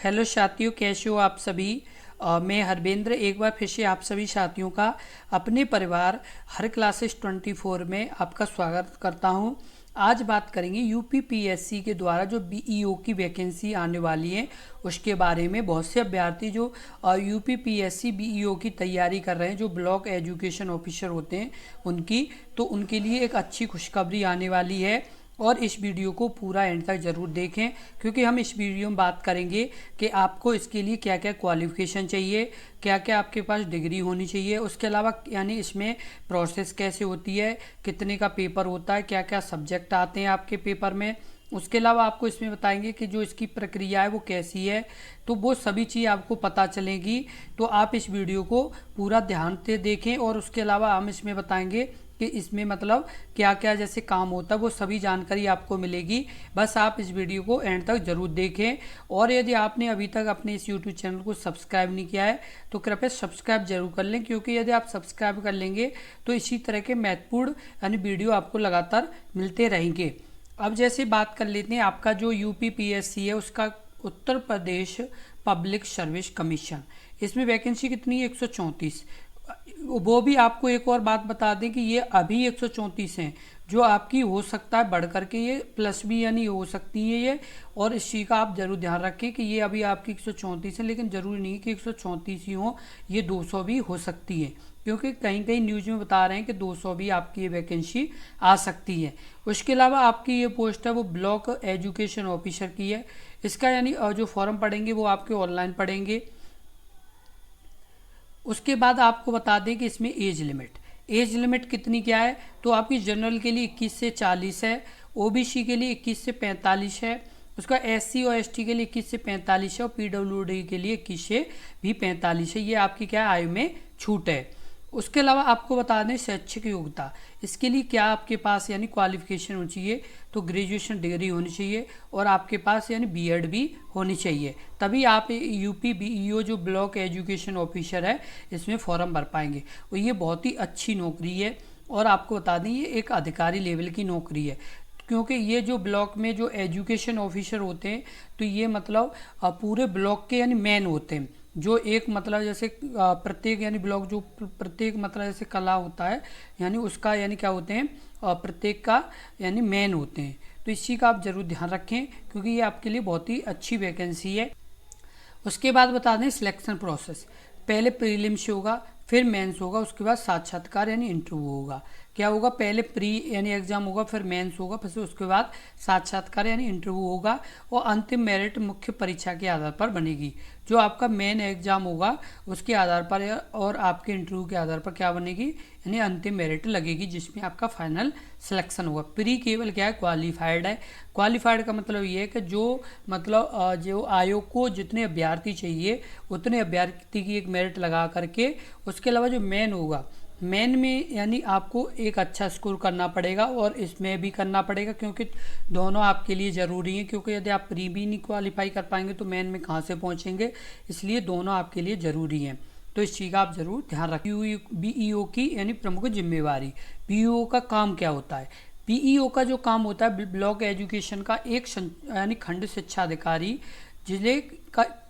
Hello साथियों, कैसे हो आप सभी। मैं हरवेंद्र एक बार फिर से आप सभी साथियों का अपने परिवार हर क्लासेस 24 में आपका स्वागत करता हूं। आज बात करेंगे यूपीपीएससी के द्वारा जो बीईओ की वैकेंसी आने वाली है उसके बारे में। बहुत से अभ्यर्थी जो यूपीपीएससी बीईओ की तैयारी कर रहे हैं, जो ब्लॉक एजुकेशन ऑफिसर होते हैं उनकी, तो उनके लिए एक अच्छी खुशखबरी आने वाली है। और इस वीडियो को पूरा एंड तक ज़रूर देखें, क्योंकि हम इस वीडियो में बात करेंगे कि आपको इसके लिए क्या क्या क्वालिफ़िकेशन चाहिए, क्या क्या आपके पास डिग्री होनी चाहिए, उसके अलावा यानी इसमें प्रोसेस कैसे होती है, कितने का पेपर होता है, क्या क्या सब्जेक्ट आते हैं आपके पेपर में। उसके अलावा आपको इसमें बताएंगे कि जो इसकी प्रक्रिया है वो कैसी है, तो वो सभी चीज़ आपको पता चलेगी। तो आप इस वीडियो को पूरा ध्यान से देखें। और उसके अलावा हम इसमें बताएंगे कि इसमें मतलब क्या क्या जैसे काम होता है, वो सभी जानकारी आपको मिलेगी। बस आप इस वीडियो को एंड तक ज़रूर देखें। और यदि आपने अभी तक अपने इस यूट्यूब चैनल को सब्सक्राइब नहीं किया है तो कृपया सब्सक्राइब जरूर कर लें, क्योंकि यदि आप सब्सक्राइब कर लेंगे तो इसी तरह के महत्वपूर्ण यानी वीडियो आपको लगातार मिलते रहेंगे। अब जैसे बात कर लेते हैं, आपका जो यूपीपीएससी है उसका Uttar Pradesh public service commission, इसमें वैकेंसी कितनी है? 134। वो भी आपको एक और बात बता दें कि ये अभी 134 हैं, जो आपकी हो सकता है बढ़ करके ये प्लस भी यानी हो सकती है ये। और इस चीज़ का आप जरूर ध्यान रखें कि ये अभी आपकी 134 है, लेकिन ज़रूरी नहीं कि 134 ही हो, ये 200 भी हो सकती है, क्योंकि कहीं कहीं न्यूज़ में बता रहे हैं कि 200 भी आपकी ये वैकेंसी आ सकती है। उसके अलावा आपकी ये पोस्ट है वो ब्लॉक एजुकेशन ऑफिसर की है। इसका यानी जो फॉर्म पढ़ेंगे वो आपके ऑनलाइन पढ़ेंगे। उसके बाद आपको बता दें कि इसमें एज लिमिट कितनी क्या है, तो आपकी जनरल के लिए 21 से 40 है, ओबीसी के लिए 21 से 45 है, उसका एससी और एसटी के लिए 21 से 45 है, और पीडब्ल्यूडी के लिए 21 से भी 45 है। ये आपकी क्या आयु में छूट है। उसके अलावा आपको बता दें शैक्षिक योग्यता, इसके लिए क्या आपके पास यानी क्वालिफिकेशन होनी चाहिए, तो ग्रेजुएशन डिग्री होनी चाहिए और आपके पास यानी बीएड भी होनी चाहिए, तभी आप यूपी बीईओ जो ब्लॉक एजुकेशन ऑफिसर है इसमें फॉर्म भर पाएंगे। और ये बहुत ही अच्छी नौकरी है, और आपको बता दें ये एक अधिकारी लेवल की नौकरी है, क्योंकि ये जो ब्लॉक में जो एजुकेशन ऑफिसर होते हैं तो ये मतलब पूरे ब्लॉक के यानी मेन होते हैं। जो एक मतलब जैसे प्रत्येक यानी ब्लॉक जो प्रत्येक मतलब जैसे कला होता है यानी उसका यानी क्या होते हैं, प्रत्येक का यानी मेन होते हैं। तो इस चीज़ का आप जरूर ध्यान रखें, क्योंकि ये आपके लिए बहुत ही अच्छी वैकेंसी है। उसके बाद बता दें सिलेक्शन प्रोसेस, पहले प्रीलिम्स होगा, फिर मेंस होगा, उसके बाद साक्षात्कार यानी इंटरव्यू होगा। क्या होगा? पहले प्री यानी एग्जाम होगा, फिर मेंस होगा, फिर उसके बाद साक्षात्कार यानी इंटरव्यू होगा, और अंतिम मेरिट मुख्य परीक्षा के आधार पर बनेगी। जो आपका मेन एग्जाम होगा उसके आधार पर और आपके इंटरव्यू के आधार पर क्या बनेगी, यानी अंतिम मेरिट लगेगी, जिसमें आपका फाइनल सिलेक्शन होगा। प्री केवल क्या है? क्वालिफाइड है। क्वालिफाइड का मतलब ये है कि जो मतलब जो आयोग को जितने अभ्यर्थी चाहिए उतने अभ्यर्थी की एक मेरिट लगा करके, उसके अलावा जो मेन होगा, मेन में यानी आपको एक अच्छा स्कोर करना पड़ेगा और इसमें भी करना पड़ेगा, क्योंकि दोनों आपके लिए ज़रूरी हैं। क्योंकि यदि आप प्री भी नहीं क्वालिफाई कर पाएंगे तो मेन में कहाँ से पहुँचेंगे, इसलिए दोनों आपके लिए ज़रूरी हैं। तो इस चीज़ का आप ज़रूर ध्यान रखें। बीईओ की यानी प्रमुख जिम्मेवारी, बीईओ का काम क्या होता है? बीईओ का जो काम होता है ब्लॉक एजुकेशन का एक यानी खंड शिक्षा अधिकारी जिले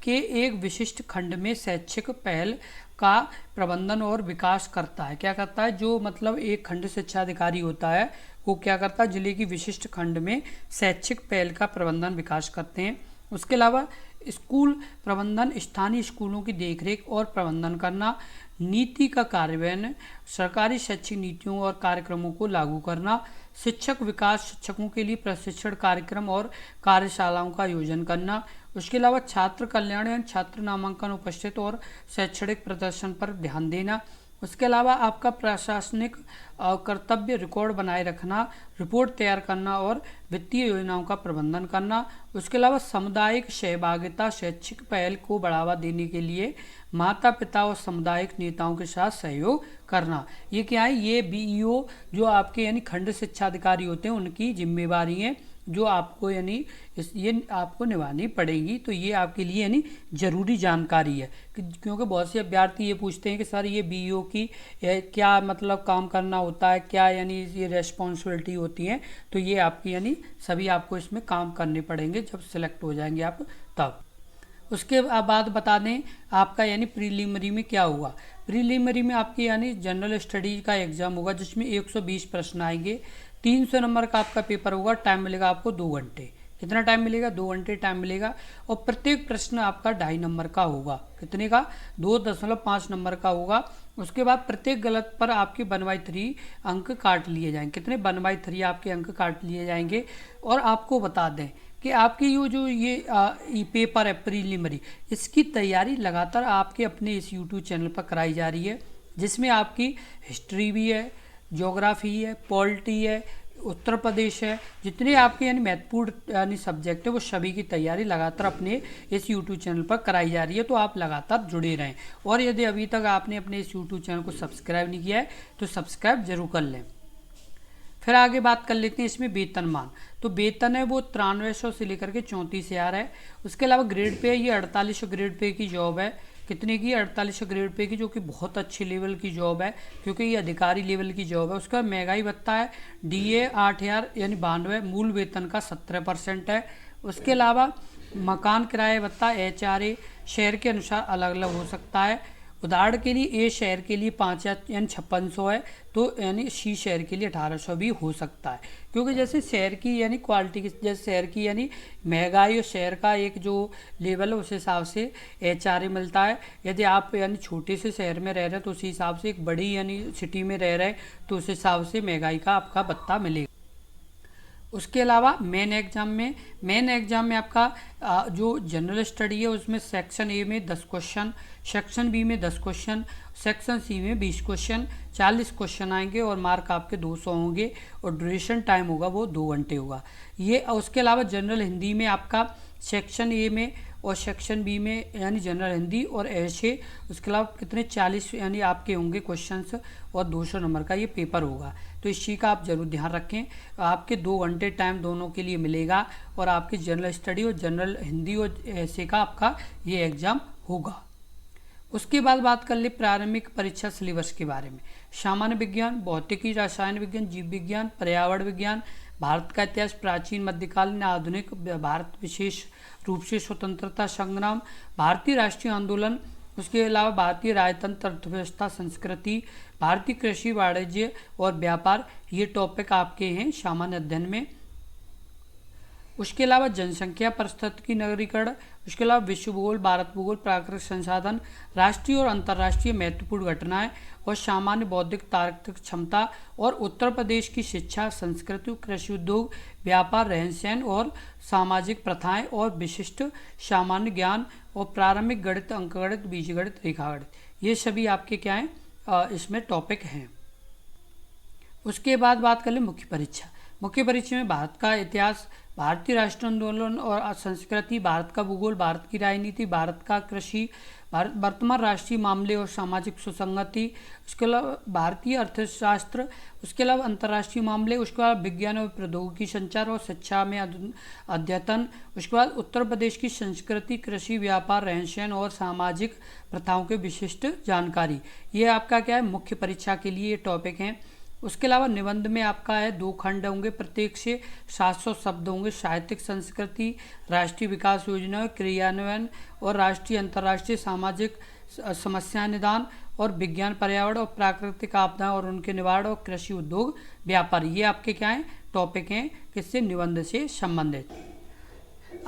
के एक विशिष्ट खंड में शैक्षिक पहल का प्रबंधन और विकास करता है। क्या करता है? जो मतलब एक खंड शिक्षा अधिकारी होता है वो क्या करता है? जिले की विशिष्ट खंड में शैक्षिक पहल का प्रबंधन विकास करते हैं। उसके अलावा स्कूल प्रबंधन, स्थानीय स्कूलों की देखरेख और प्रबंधन करना, नीति का कार्यान्वयन, सरकारी शैक्षिक नीतियों और कार्यक्रमों को लागू करना, शिक्षक विकास, शिक्षकों के लिए प्रशिक्षण कार्यक्रम और कार्यशालाओं का आयोजन करना। उसके अलावा छात्र कल्याण यानी छात्र नामांकन, उपस्थित और शैक्षणिक प्रदर्शन पर ध्यान देना। उसके अलावा आपका प्रशासनिक कर्तव्य रिकॉर्ड बनाए रखना, रिपोर्ट तैयार करना और वित्तीय योजनाओं का प्रबंधन करना। उसके अलावा सामुदायिक सहभागिता, शैक्षिक पहल को बढ़ावा देने के लिए माता पिता और सामुदायिक नेताओं के साथ सहयोग करना। ये क्या है? ये बीईओ जो आपके यानी खंड शिक्षा अधिकारी होते हैं उनकी जिम्मेवारी है, जो आपको यानी ये आपको निभानी पड़ेगी। तो ये आपके लिए यानी ज़रूरी जानकारी है, क्योंकि बहुत से अभ्यर्थी ये पूछते हैं कि सर ये बीईओ की क्या मतलब काम करना होता है, क्या यानी ये रेस्पॉन्सिबिलिटी होती है। तो ये आपकी यानी सभी आपको इसमें काम करने पड़ेंगे जब सिलेक्ट हो जाएंगे आप तब। उसके बाद बता दें आपका यानी प्रीलिमिनरी में क्या होगा। प्रीलिमिनरी में आपकी यानी जनरल स्टडीज का एग्जाम होगा जिसमें 120 प्रश्न आएंगे, 300 नंबर का आपका पेपर होगा। टाइम मिलेगा आपको 2 घंटे। कितना टाइम मिलेगा? 2 घंटे टाइम मिलेगा। और प्रत्येक प्रश्न आपका 2.5 नंबर का होगा। कितने का? 2.5 नंबर का होगा। उसके बाद प्रत्येक गलत पर आपके 1/3 अंक काट लिए जाएंगे। कितने? 1/3 आपके अंक काट लिए जाएंगे। और आपको बता दें कि आपकी ये पेपर है प्रीलिमिनरी, इसकी तैयारी लगातार आपके अपने इस यूट्यूब चैनल पर कराई जा रही है, जिसमें आपकी हिस्ट्री भी है, ज्योग्राफी है, पॉलिटी है, उत्तर प्रदेश है, जितने आपके यानी महत्वपूर्ण यानी सब्जेक्ट है वो सभी की तैयारी लगातार अपने इस यूट्यूब चैनल पर कराई जा रही है। तो आप लगातार जुड़े रहें। और यदि अभी तक आपने अपने इस यूट्यूब चैनल को सब्सक्राइब नहीं किया है तो सब्सक्राइब जरूर कर लें। फिर आगे बात कर लेते हैं इसमें वेतनमान। तो वेतन है वो 9300 से लेकर के 34,000 है। उसके अलावा ग्रेड पे है, ये 4800 ग्रेड पे की जॉब है। कितने की? 4800 ग्रेड पे की, जो कि बहुत अच्छी लेवल की जॉब है क्योंकि ये अधिकारी लेवल की जॉब है। उसका महंगाई भत्ता है DA 8,000 यानी 92, मूल वेतन का 17% है। उसके अलावा मकान किराया भत्ता HRA शहर के अनुसार अलग अलग हो सकता है। उदाहरण के लिए ए शहर के लिए 5,000 यानी 5600 है, तो यानी सी शहर के लिए 1800 भी हो सकता है। क्योंकि जैसे शहर की यानी क्वालिटी की, जैसे शहर की यानी महंगाई और शहर का एक जो लेवल है उस हिसाब से HRA मिलता है। यदि आप यानी छोटे से शहर में रह रहे हैं तो उसी हिसाब से, एक बड़ी यानी सिटी में रह रहे हैं तो उस हिसाब से महंगाई का आपका भत्ता मिलेगा। उसके अलावा मेन एग्जाम में आपका जो जनरल स्टडी है उसमें सेक्शन ए में 10 क्वेश्चन, सेक्शन बी में 10 क्वेश्चन, सेक्शन सी में 20 क्वेश्चन, 40 क्वेश्चन आएंगे और मार्क आपके 200 होंगे और ड्यूरेशन टाइम होगा वो 2 घंटे होगा ये। उसके अलावा जनरल हिंदी में आपका सेक्शन ए में और सेक्शन बी में यानी जनरल हिंदी और ऐसे उसके अलावा कितने 40 यानी आपके होंगे क्वेश्चंस और 200 नंबर का ये पेपर होगा। तो इस चीज़ का आप जरूर ध्यान रखें। आपके 2 घंटे टाइम दोनों के लिए मिलेगा और आपकी जनरल स्टडी और जनरल हिंदी और ऐसे का आपका ये एग्ज़ाम होगा। उसके बाद बात कर ले प्रारंभिक परीक्षा सिलेबस के बारे में। सामान्य विज्ञान, भौतिकी, रसायन विज्ञान, जीव विज्ञान, पर्यावरण विज्ञान, भारत का इतिहास, प्राचीन, मध्यकालीन, आधुनिक भारत, विशेष रूप से स्वतंत्रता संग्राम, भारतीय राष्ट्रीय आंदोलन, उसके अलावा भारतीय राजतंत्र, अर्थव्यवस्था, संस्कृति, भारतीय कृषि, वाणिज्य और व्यापार, ये टॉपिक आपके हैं सामान्य अध्ययन में। उसके अलावा जनसंख्या, पारिस्थितिकी, नगरीकरण, उसके अलावा विश्व भूगोल, भारत भूगोल, प्राकृतिक संसाधन, राष्ट्रीय और अंतर्राष्ट्रीय महत्वपूर्ण घटनाएं और सामान्य बौद्धिक तार्किक क्षमता और उत्तर प्रदेश की शिक्षा, संस्कृति, कृषि, उद्योग, व्यापार, रहन सहन और सामाजिक प्रथाएं और विशिष्ट सामान्य ज्ञान और प्रारंभिक गणित, अंकगणित, बीजगणित, रेखागणित, ये सभी आपके क्या हैं इसमें टॉपिक हैं। उसके बाद बात कर लें मुख्य परीक्षा। मुख्य परीक्षा में भारत का इतिहास, भारतीय राष्ट्रीय आंदोलन और संस्कृति, भारत का भूगोल, भारत की राजनीति, भारत का कृषि, भारत वर्तमान राष्ट्रीय मामले और सामाजिक सुसंगति, उसके अलावा भारतीय अर्थशास्त्र, उसके अलावा अंतर्राष्ट्रीय मामले, उसके बाद विज्ञान और प्रौद्योगिकी, संचार और शिक्षा में अद्यतन, उसके बाद उत्तर प्रदेश की संस्कृति, कृषि, व्यापार, रहन सहन और सामाजिक प्रथाओं के विशिष्ट जानकारी, ये आपका क्या है मुख्य परीक्षा के लिए ये टॉपिक हैं। उसके अलावा निबंध में आपका है 2 खंड होंगे, प्रत्येक से 700 शब्द होंगे। साहित्यिक संस्कृति, राष्ट्रीय विकास योजना क्रियान्वयन और राष्ट्रीय अंतर्राष्ट्रीय सामाजिक समस्या निदान और विज्ञान, पर्यावरण और प्राकृतिक आपदाएं और उनके निवारण और कृषि, उद्योग, व्यापार, ये आपके क्या हैं टॉपिक हैं किससे निबंध से संबंधित।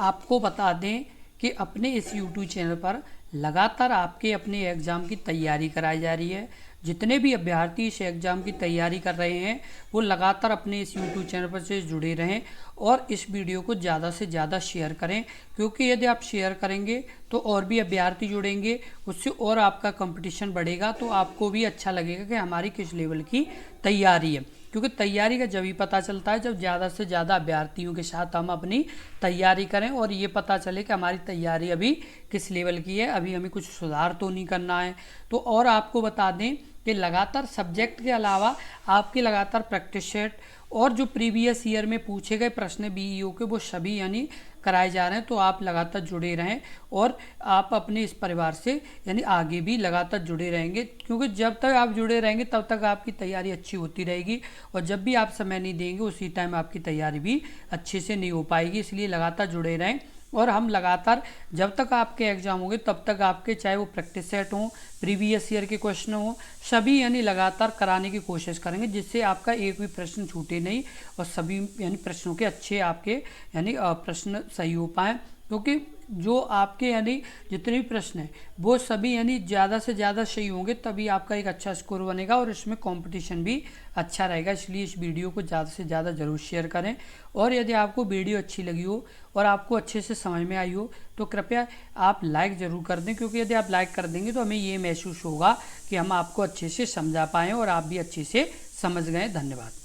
आपको बता दें कि अपने इस YouTube चैनल पर लगातार आपके अपने एग्ज़ाम की तैयारी कराई जा रही है। जितने भी अभ्यर्थी इस एग्ज़ाम की तैयारी कर रहे हैं वो लगातार अपने इस YouTube चैनल पर से जुड़े रहें और इस वीडियो को ज़्यादा से ज़्यादा शेयर करें, क्योंकि यदि आप शेयर करेंगे तो और भी अभ्यर्थी जुड़ेंगे, उससे और आपका कंपटीशन बढ़ेगा, तो आपको भी अच्छा लगेगा कि हमारी किस लेवल की तैयारी है। क्योंकि तैयारी का जब ही पता चलता है जब ज़्यादा से ज़्यादा अभ्यर्थियों के साथ हम अपनी तैयारी करें और ये पता चले कि हमारी तैयारी अभी किस लेवल की है, अभी हमें कुछ सुधार तो नहीं करना है। तो और आपको बता दें कि लगातार सब्जेक्ट के अलावा आपके लगातार प्रैक्टिस सेट और जो प्रीवियस ईयर में पूछे गए प्रश्न BEO के वो सभी यानी कराए जा रहे हैं। तो आप लगातार जुड़े रहें और आप अपने इस परिवार से यानी आगे भी लगातार जुड़े रहेंगे, क्योंकि जब तक आप जुड़े रहेंगे तब तक आपकी तैयारी अच्छी होती रहेगी और जब भी आप समय नहीं देंगे उसी टाइम आपकी तैयारी भी अच्छे से नहीं हो पाएगी। इसलिए लगातार जुड़े रहें और हम लगातार जब तक आपके एग्जाम होंगे तब तक आपके, चाहे वो प्रैक्टिस सेट हों, प्रीवियस ईयर के क्वेश्चन हों, सभी यानी लगातार कराने की कोशिश करेंगे, जिससे आपका एक भी प्रश्न छूटे नहीं और सभी यानी प्रश्नों के अच्छे आपके यानी प्रश्न सही हो पाएँ। क्योंकि जो आपके यानी जितने भी प्रश्न हैं वो सभी यानी ज़्यादा से ज़्यादा सही होंगे, तभी आपका एक अच्छा स्कोर बनेगा और इसमें कंपटीशन भी अच्छा रहेगा। इसलिए इस वीडियो को ज़्यादा से ज़्यादा ज़रूर शेयर करें। और यदि आपको वीडियो अच्छी लगी हो और आपको अच्छे से समझ में आई हो तो कृपया आप लाइक ज़रूर कर दें, क्योंकि यदि आप लाइक कर देंगे तो हमें ये महसूस होगा कि हम आपको अच्छे से समझा पाएँ और आप भी अच्छे से समझ गए। धन्यवाद।